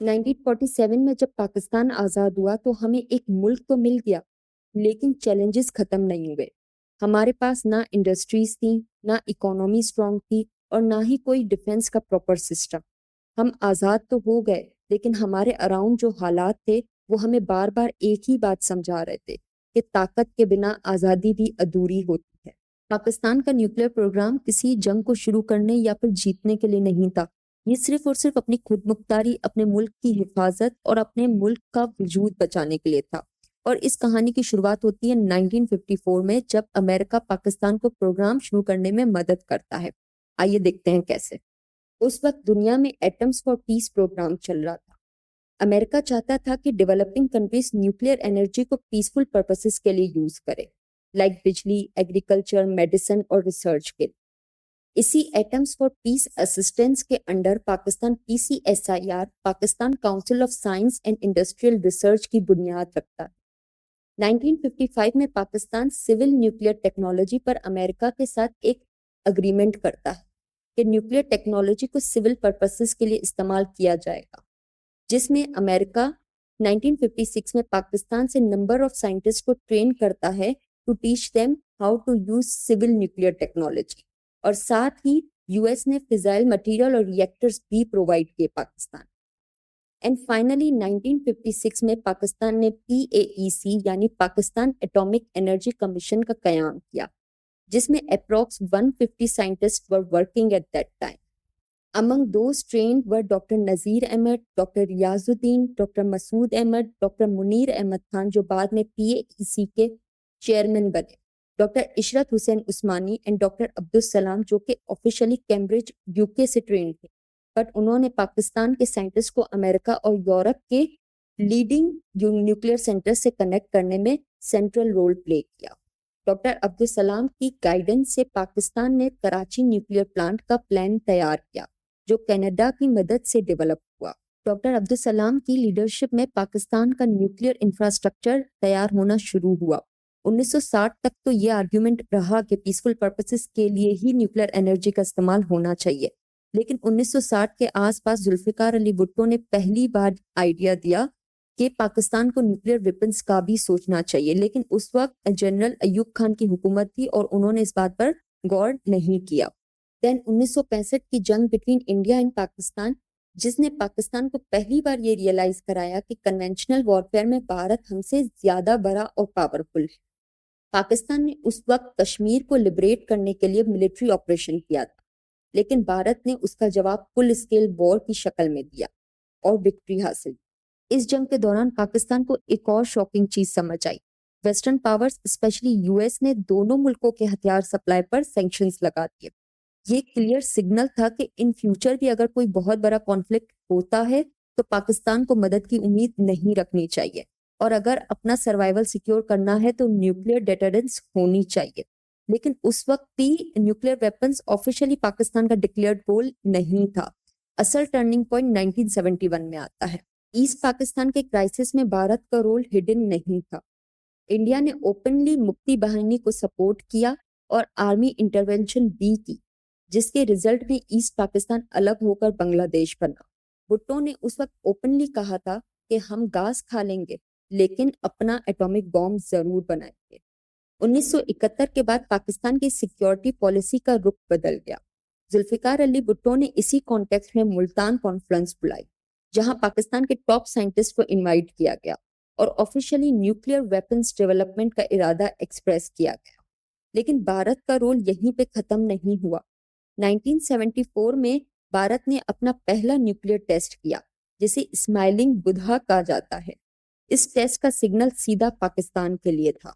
1947 में जब पाकिस्तान आज़ाद हुआ तो हमें एक मुल्क तो मिल गया, लेकिन चैलेंजेस ख़त्म नहीं हुए। हमारे पास ना इंडस्ट्रीज थी, ना इकोनॉमी स्ट्रांग थी और ना ही कोई डिफेंस का प्रॉपर सिस्टम। हम आज़ाद तो हो गए, लेकिन हमारे अराउंड जो हालात थे वो हमें बार बार एक ही बात समझा रहे थे कि ताकत के बिना आज़ादी भी अधूरी होती है। पाकिस्तान का न्यूक्लियर प्रोग्राम किसी जंग को शुरू करने या फिर जीतने के लिए नहीं था। ये सिर्फ और सिर्फ अपनी खुद मुख्तारी, अपने मुल्क की हिफाजत और अपने मुल्क का वजूद बचाने के लिए था। और इस कहानी की शुरुआत होती है 1954 में, जब अमेरिका पाकिस्तान को प्रोग्राम शुरू करने में मदद करता है। आइए देखते हैं कैसे। उस वक्त दुनिया में एटम्स फॉर पीस प्रोग्राम चल रहा था। अमेरिका चाहता था कि डेवलपिंग कंट्रीज न्यूक्लियर एनर्जी को पीसफुल पर्पसेस के लिए यूज करे, लाइक बिजली, एग्रीकल्चर, मेडिसिन और रिसर्च के लिए। इसी एटम्स फॉर पीस असिस्टेंस के under Pakistan PCSIR, Pakistan council of science and industrial research की बुनियाद रखता है। 1955 में पाकिस्तान सिविल न्यूक्लियर टेक्नोलॉजी पर अमेरिका के साथ एक अग्रीमेंट करता है कि न्यूक्लियर टेक्नोलॉजी को सिविल पर्पसेस के लिए इस्तेमाल किया जाएगा, जिसमें अमेरिका 1956 में पाकिस्तान से नंबर ऑफ साइंटिस्ट को ट्रेन करता है to teach them how to use civil nuclear technology, और साथ ही यूएस ने फिजाइल मटेरियल और रिएक्टर्स भी प्रोवाइड किए पाकिस्तान। एंड फाइनली 1956 में पाकिस्तान ने PAEC यानी पाकिस्तान एटॉमिक एनर्जी कमीशन का कयाम किया, जिसमें approx 150 scientist were working at that time. Among those trained were Dr. Nazir Ahmed, Dr. Riazuddin, Dr. Masood Ahmed, Dr. Munir Ahmed Khan, जो बाद में PAEC के चेयरमैन बने, doctor Ishrat Hussain Usmani and doctor Abdul Salam, जो कि ऑफिशियली कैम्ब्रिज UK से trend थे, but उन्होंने पाकिस्तान के साइंटिस्ट को अमेरिका और यूरोप के लीडिंग न्यूक्लियर सेंटर से कनेक्ट करने में सेंट्रल रोल प्ले किया। डॉक्टर अब्दुल सलाम की गाइडेंस से पाकिस्तान ने कराची न्यूक्लियर प्लांट का प्लान तैयार किया, जो कनाडा की मदद से डेवलप हुआ। डॉक्टर अब्दुल सलाम की लीडरशिप में पाकिस्तान का न्यूक्लियर इंफ्रास्ट्रक्चर तैयार होना शुरू हुआ। 1960 तक तो ये आर्ग्यूमेंट रहा कि पीसफुल पर्पसेस के लिए ही न्यूक्लियर एनर्जी का इस्तेमाल होना चाहिए, लेकिन 1960 के आसपास जुल्फिकार अली भुट्टो ने पहली बार आइडिया दिया कि पाकिस्तान को न्यूक्लियर वेपन्स का भी सोचना चाहिए, लेकिन उस वक्त जनरल अयूब खान की हुकूमत थी और उन्होंने इस बात पर गौर नहीं किया। देन 1965 की जंग बिटवीन इंडिया एंड पाकिस्तान, जिसने पाकिस्तान को पहली बार ये रियलाइज कराया कि कन्वेंशनल वॉरफेयर में भारत हमसे ज्यादा बड़ा और पावरफुल है। पाकिस्तान ने उस वक्त कश्मीर को लिबरेट करने के लिए मिलिट्री ऑपरेशन किया था, लेकिन भारत ने उसका जवाब फुल स्केल वॉर की शक्ल में दिया और विक्ट्री हासिल। इस जंग के दौरान पाकिस्तान को एक और शॉकिंग चीज समझ आई। वेस्टर्न पावर्स स्पेशली US ने दोनों मुल्कों के हथियार सप्लाई पर सैंक्शंस लगा दिए। ये क्लियर सिग्नल था कि इन फ्यूचर भी अगर कोई बहुत बड़ा कॉन्फ्लिक्ट होता है तो पाकिस्तान को मदद की उम्मीद नहीं रखनी चाहिए, और अगर अपना सर्वाइवल सिक्योर करना है तो न्यूक्लियर डेटरेंस होनी चाहिए। लेकिन उस वक्त भी न्यूक्लियर वेपन्स ऑफिशियली पाकिस्तान का डिक्लेयर्ड गोल नहीं था। असल टर्निंग पॉइंट 1971 में आता है। ईस्ट पाकिस्तान के क्राइसिस में भारत का रोल हिडन नहीं था। इंडिया ने ओपनली मुक्ति बाहिनी को सपोर्ट किया और आर्मी इंटरवेंशन भी की, जिसके रिजल्ट में ईस्ट पाकिस्तान अलग होकर बांग्लादेश बना। भुट्टो ने उस वक्त ओपनली कहा था कि हम घास खा लेंगे, लेकिन अपना एटॉमिक बॉम्ब जरूर बनाएंगे। 1971 के बाद पाकिस्तान की सिक्योरिटी पॉलिसी का रुख बदल गया। जुल्फिकार अली भुट्टो ने इसी कॉन्टेक्स्ट में मुल्तान कॉन्फ्रेंस बुलाई, जहां पाकिस्तान के टॉप साइंटिस्ट को इनवाइट किया गया और ऑफिशियली न्यूक्लियर वेपन्स डेवलपमेंट का इरादा एक्सप्रेस किया गया। लेकिन भारत का रोल यहीं पे खत्म नहीं हुआ। 1974 में भारत ने अपना पहला न्यूक्लियर टेस्ट किया, जिसे स्माइलिंग बुधा कहा जाता है। इस टेस्ट का सिग्नल सीधा पाकिस्तान के लिए था।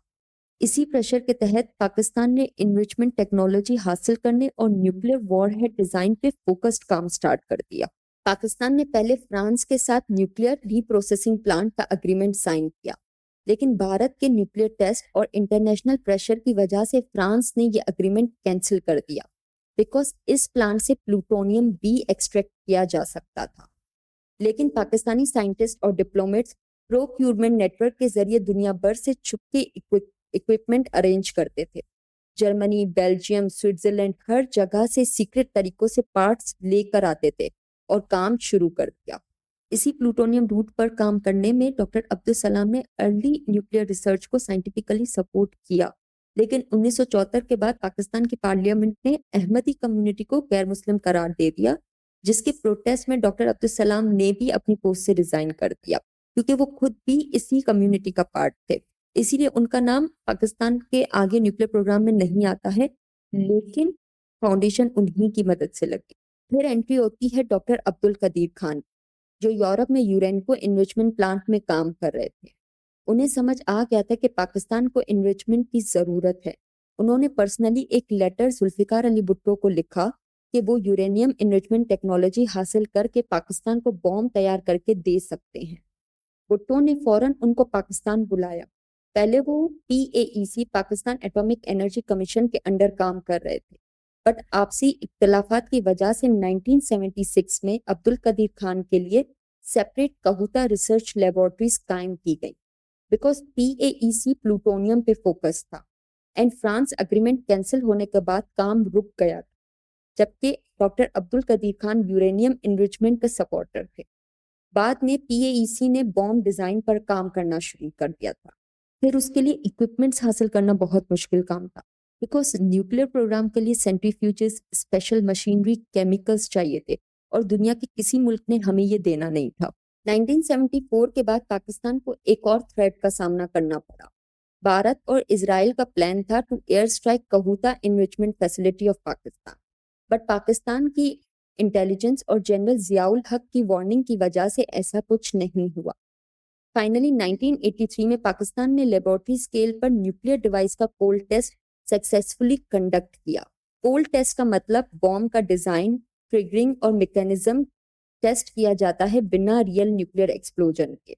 इसी प्रेशर के तहत पाकिस्तान ने इनरिचमेंट टेक्नोलॉजी हासिल करने और न्यूक्लियर वॉरहेड डिजाइन पे फोकस्ड काम स्टार्ट कर दिया। पाकिस्तान ने पहले फ्रांस के साथ न्यूक्लियर रीप्रोसेसिंग प्लांट का एग्रीमेंट साइन किया, लेकिन भारत के न्यूक्लियर टेस्ट और इंटरनेशनल प्रेशर की वजह से फ्रांस ने यह एग्रीमेंट कैंसिल कर दिया, बिकॉज इस प्लांट से प्लूटोनियम भी एक्सट्रैक्ट किया जा सकता था। लेकिन पाकिस्तानी साइंटिस्ट और डिप्लोमेट्स प्रोक्यूरमेंट नेटवर्क के जरिए दुनिया भर से छुपके इक्विपमेंट अरेंज करते थे। जर्मनी, बेल्जियम, स्विट्जरलैंड, हर जगह से सीक्रेट तरीकों से पार्ट्स लेकर आते थे और काम शुरू कर दिया। اسی پلوٹونیم روٹ پر کام کرنے میں ڈاکٹر عبدالسلام نے ارلی نیوکلیئر ریسرچ کو سائنٹیفکلی سپورٹ کیا، لیکن 1974 کے بعد پاکستان کی پارلیمنٹ نے احمدی کمیونٹی کو غیر مسلم قرار دے دیا، جس کے پروٹیسٹ میں ڈاکٹر عبدالسلام نے بھی اپنی پوسٹ سے ریزائن کر دیا، کیونکہ وہ خود بھی اسی کمیونٹی کا پارٹ تھے۔ اسی لیے ان کا نام پاکستان کے آگے نیوکلیئر پروگرام میں نہیں آتا ہے، لیکن فاؤنڈیشن انہی کی مدد سے لگی۔ پھر انٹری ہوتی ہے ڈاکٹر عبدالقدیر خان، جو یورپ میں یورینکو انریچمنٹ پلانٹ میں کام کر رہے تھے۔ انہیں سمجھ آ گیا تھا کہ پاکستان کو انریچمنٹ کی ضرورت ہے۔ انہوں نے پرسنلی ایک لیٹر ذوالفقار علی بھٹو کو لکھا کہ وہ یورینیم انریچمنٹ ٹیکنالوجی حاصل کر کے پاکستان کو بوم تیار کر کے دے سکتے ہیں۔ بھٹو نے فوراً ان کو پاکستان بلایا۔ پہلے وہ PAEC Pakistan atomic energy commission کے انڈر کام کر رہے تھے، بٹ آپسی اختلافات کی وجہ سے 1976 میں عبدالقدیر خان کے لیے سیپریٹ کہوتا ریسرچ لیبورٹریز قائم کی گئی، بیکاز PAEC پلوٹونیم پہ فوکس تھا، اینڈ فرانس اگریمنٹ کینسل ہونے کے بعد کام رک گیا تھا، جبکہ doctor Abdul Qadeer Khan uranium enrichment کا سپورٹر تھے۔ بعد میں PAEC نے بوم ڈیزائن پر کام کرنا شروع کر دیا تھا۔ پھر اس کے لیے اکوپمنٹس حاصل کرنا بہت مشکل کام تھا، بیکاز نیوکلیئر پروگرام کے لیے سینٹریفیوجز، اسپیشل مشینری، کیمیکلز چاہیے تھے، اور دنیا کے کسی ملک نے ہمیں یہ دینا نہیں تھا۔ 1974 کے بعد پاکستان کو ایک اور تھریٹ کا سامنا کرنا پڑا۔ بھارت اور اسرائیل کا پلان تھا to air strike Kahuta enrichment facility of Pakistan, but Pakistan کی انٹیلیجنس اور جنرل ضیاء الحق کی وارننگ کی وجہ سے ایسا کچھ نہیں ہوا۔ فائنلی 1983 میں پاکستان نے لیبورٹری اسکیل پر نیوکلیئر ڈیوائس کا کولڈ ٹیسٹ سکسیسفلی کنڈکٹ کیا۔ کولڈ ٹیسٹ کا مطلب بوم کا ڈیزائن، ٹریگرنگ اور میکینزم ٹیسٹ کیا جاتا ہے بنا ریئل نیوکلیئر ایکسپلوژن کے۔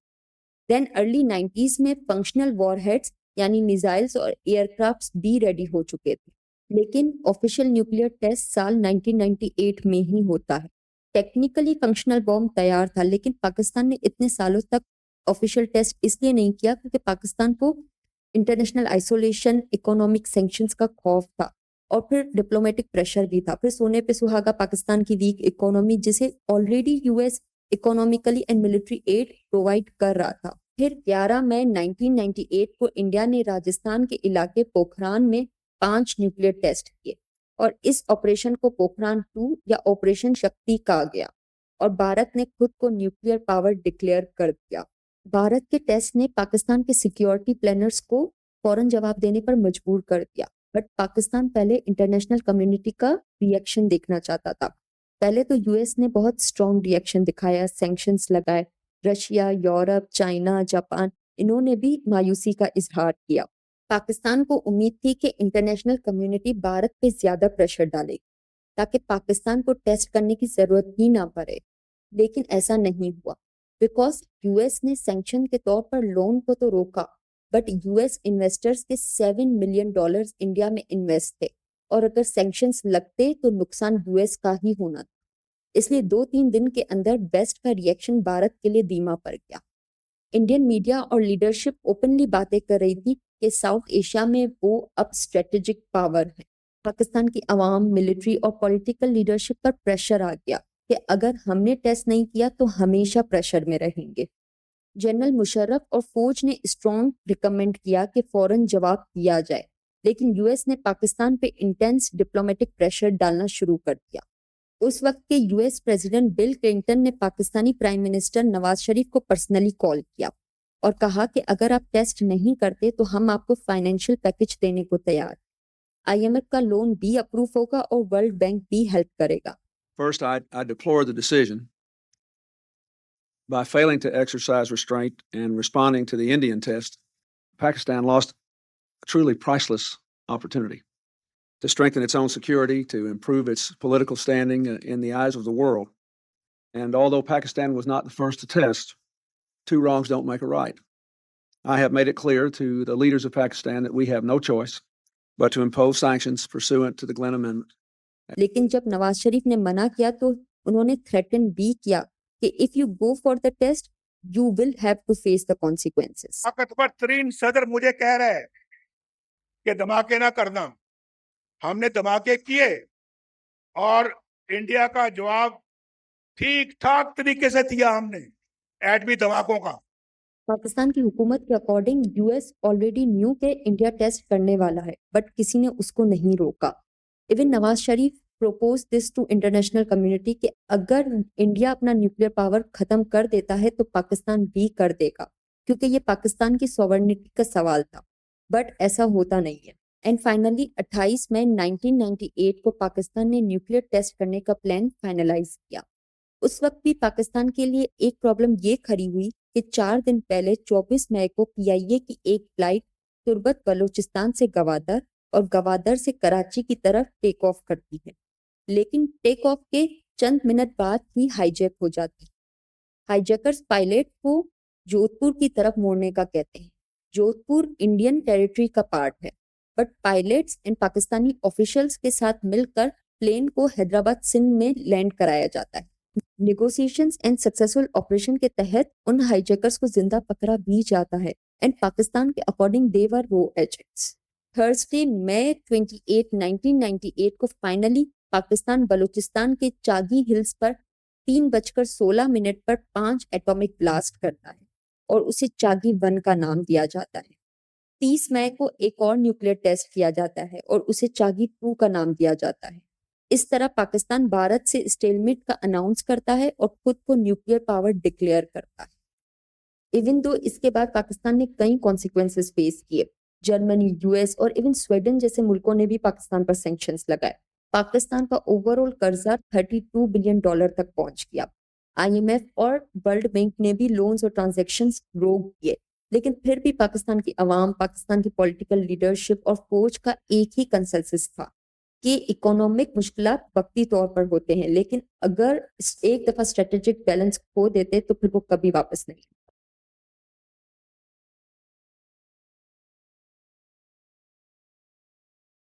دین ارلی 90s میں فنکشنل وار ہیڈز یعنی میزائلز اور ایئر کرافٹس بھی ریڈی ہو چکے تھے، لیکن آفیشیل نیوکلیئر ٹیسٹ سال 1998 میں ہی ہوتا ہے۔ ٹیکنیکلی فنکشنل بوم تیار تھا، لیکن پاکستان نے اتنے سالوں تک آفیشیل ٹیسٹ اس لیے نہیں کیا کیونکہ پاکستان کو انٹرنیشنل آئسولیشن، اکنامک سینکشنز کا خوف تھا، اور پھر ڈپلومیٹک پریشر بھی تھا۔ پھر سونے پہ سہاگا پاکستان کی ویک اکانومی، جسے already US economically and military aid provide کر رہا تھا۔ پھر 11 مئی 1998 کو انڈیا نے راجستھان کے علاقے پوکھران میں 5 نیوکلیئر ٹیسٹ کیے، اور اس آپریشن کو پوکھران 2 یا آپریشن شکتی کہا گیا، اور بھارت نے خود کو نیوکلیئر پاور ڈکلیئر کر دیا۔ بھارت کے ٹیسٹ نے پاکستان کے سیکیورٹی پلانرز کو فوراً جواب دینے پر مجبور کر دیا، بٹ پاکستان پہلے انٹرنیشنل کمیونٹی کا ری ایکشن دیکھنا چاہتا تھا۔ پہلے تو US نے بہت اسٹرانگ ری ایکشن دکھایا، سینکشنز لگائے۔ رشیا، یورپ، چائنا، جاپان، انہوں نے بھی مایوسی کا اظہار کیا۔ پاکستان کو امید تھی کہ انٹرنیشنل کمیونٹی بھارت پہ زیادہ پریشر ڈالے گی تاکہ پاکستان کو ٹیسٹ کرنے کی ضرورت ہی نہ پڑے، لیکن ایسا نہیں ہوا، بیکاز US نے سینکشن کے طور پر لون کو تو روکا، بٹ US انویسٹرز کے $7 ملین انڈیا میں انویسٹ تھے، اور اگر سینکشنز لگتے تو نقصان US کا ہی ہونا تھا۔ اس لیے 2-3 دن کے اندر بیسٹ کا ری ایکشن بھارت کے لیے دھیما پڑ گیا۔ انڈین میڈیا اور لیڈرشپ اوپنلی باتیں کر رہی تھی کہ ساؤتھ ایشیا میں وہ اب اسٹریٹجک پاور ہے۔ پاکستان کی عوام، ملٹری اور پولیٹیکل لیڈرشپ پر پریشر آ گیا کہ اگر ہم نے ٹیسٹ نہیں کیا تو ہمیشہ پریشر میں رہیں گے۔ جنرل مشرف اور فوج نے اسٹرانگ ریکمینڈ کیا کہ فوراً جواب دیا جائے، لیکن US نے پاکستان پہ انٹینس ڈپلومیٹک پریشر ڈالنا شروع کر دیا۔ اس وقت کے US پریزیڈنٹ بل کلنٹن نے پاکستانی پرائم منسٹر نواز شریف کو پرسنلی کال کیا اور کہا کہ اگر آپ ٹیسٹ نہیں کرتے تو ہم آپ کو فائنینشیل پیکج دینے کو تیار۔ IMF کا لون بھی اپروو ہوگا اور ورلڈ بینک بھی ہیلپ کرے گا۔ First, I deplore the decision by failing to exercise restraint and responding to the Indian test. Pakistan lost a truly priceless opportunity to strengthen its own security, to improve its political standing in the eyes of the world. And although Pakistan was not the first to test, 2 wrongs don't make a right. I have made it clear to the leaders of Pakistan that we have no choice but to impose sanctions pursuant to the Glenn Amendment. لیکن جب نواز شریف نے منع کیا تو انہوں نے threaten بھی کیا کہ if you go for the test, you will have to face the consequences. طاقتور ترین صدر مجھے کہہ رہے ہیں کہ دھماکے نہ کرنا۔ ہم نے دھماکے کیے اور انڈیا کا جواب ٹھیک ٹھاک طریقے سے دیا ہم نے۔ एटमी धमाकों का। पाकिस्तान की हुकूमत के अकॉर्डिंग यूएस ऑलरेडी न्यू के इंडिया टेस्ट करने वाला है, बट किसी ने उसको नहीं रोका। Even Nawaz Sharif propose this to international community कि अगर इंडिया अपना न्यूक्लियर पावर खत्म कर देता है तो पाकिस्तान भी कर देगा, क्योंकि ये पाकिस्तान की सॉवरेनिटी का सवाल था, बट ऐसा होता नहीं है। एंड फाइनली 28 मई 1998 को पाकिस्तान ने न्यूक्लियर टेस्ट करने का प्लान फाइनलाइज किया। उस वक्त भी पाकिस्तान के लिए एक प्रॉब्लम ये खड़ी हुई कि 4 दिन पहले 24 मई को पीआईए की एक फ्लाइट तुर्बत बलूचिस्तान से गवादर और गवादर से कराची की तरफ टेक ऑफ करती है, लेकिन टेक ऑफ के चंद मिनट बाद ही हाईजैक हो जाती है। हाईजैकर्स पायलट को जोधपुर की तरफ मोड़ने का कहते हैं। जोधपुर इंडियन टेरिटरी का पार्ट है, but pilots and Pakistani officials के साथ मिलकर प्लेन को हैदराबाद सिंध में लैंड कराया जाता है। नेगोशिएशंस एंड सक्सेसफुल ऑपरेशन के तहत उन हाईजैकर्स को जिंदा पकड़ा भी जाता है, एंड पाकिस्तान के अकॉर्डिंग दे वर रो एजेंट्स। थर्सडे मई 28, 1998 को फाइनली पाकिस्तान बलूचिस्तान के चागी हिल्स पर 3:16 पर 5 एटॉमिक ब्लास्ट करता है और उसे चागी 1 का नाम दिया जाता है। 30 मई को एक और न्यूक्लियर टेस्ट किया जाता है और उसे चागी 2 का नाम दिया जाता है। इस तरह पाकिस्तान भारत से स्टेलमेट का अनाउंस करता है और खुद को न्यूक्लियर पावर डिक्लेयर करता है। इवन दो इसके बाद पाकिस्तान ने कई कॉन्सिक्वेंसेस फेस किए। जर्मनी, यूएस और इवन स्वीडन जैसे मुल्कों ने भी पाकिस्तान पर सैंक्शंस लगाए। पाकिस्तान का ओवरऑल कर्जा $32 बिलियन तक पहुंच गया। आईएमएफ और वर्ल्ड बैंक ने भी लोन्स और ट्रांजैक्शंस रोक दिए, लेकिन फिर भी पाकिस्तान की अवाम, पाकिस्तान की पॉलिटिकल लीडरशिप और फौज का एक ही कंसेंसस था कि इकोनॉमिक मुश्किलात वक्ती तौर पर होते हैं, लेकिन अगर एक दफा स्ट्रेटेजिक बैलेंस खो देते तो फिर वो कभी वापस नहीं